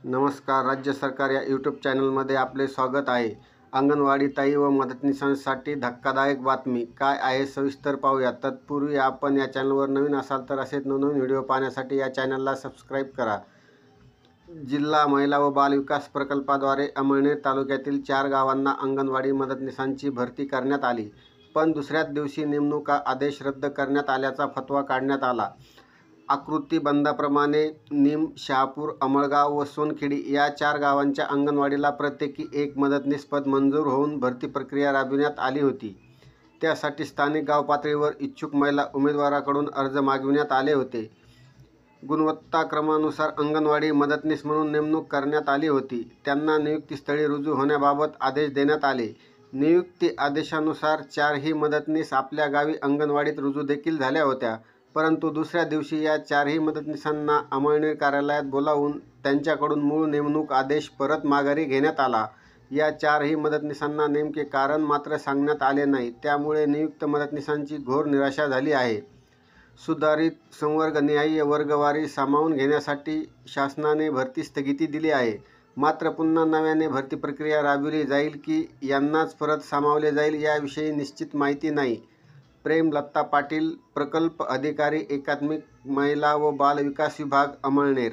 नमस्कार. राज्य सरकार या यूट्यूब चॅनलमध्ये आपले स्वागत आहे. अंगणवाडी ताई व मदतनीसांसाठी धक्कादायक बातमी काय आहे सविस्तर पाहूया. तत्पूर्वी आपण या चॅनलवर नवीन असाल तर असेच नवनवीन व्हिडिओ पाहण्यासाठी या चॅनलला सबस्क्राईब करा. जिल्हा महिला व बाल विकास प्रकल्पाद्वारे अमळनेर तालुक्यातील 4 गावांना अंगणवाडी मदतनीसांची भरती करण्यात आली, पण दुसऱ्याच दिवशी नेमणुका आदेश रद्द करण्यात आल्याचा फतवा काढण्यात आला. आकृतीबंधाप्रमाणे निम, शहापूर, अमळगाव व सोनखेडी या 4 गावांच्या अंगणवाडीला प्रत्येकी 1 मदतनीस पद मंजूर होऊन भरती प्रक्रिया राबविण्यात आली होती. त्यासाठी स्थानिक गाव पातळीवर इच्छुक महिला उमेदवाराकडून अर्ज मागविण्यात आले होते. गुणवत्ताक्रमानुसार अंगणवाडी मदतनीस म्हणून नेमणूक करण्यात आली होती. त्यांना नियुक्तीस्थळी रुजू होण्याबाबत आदेश देण्यात आले. नियुक्ती आदेशानुसार 4ही मदतनीस आपल्या गावी अंगणवाडीत रुजू देखील झाल्या होत्या, परंतु दुसऱ्या दिवशी या 4ही मदतनीसांना अमळनेर कार्यालयात बोलावून त्यांच्याकडून मूळ नेमणूक आदेश परत माघारी घेण्यात आला. या 4ही मदतनीसांना नेमके कारण मात्र सांगण्यात आले नाही. त्यामुळे नियुक्त मदतनीसांची घोर निराशा झाली आहे. सुधारित संवर्गनिहाय वर्गवारी सामावून घेण्यासाठी शासनाने भरती स्थगिती दिली आहे. मात्र पुन्हा नव्याने भरती प्रक्रिया राबविली जाईल की यांनाच परत सामावले जाईल याविषयी निश्चित माहिती नाही. प्रेमलता पाटील, प्रकल्प अधिकारी, एकात्मिक महिला व बाल विकास विभाग, अमळनेर.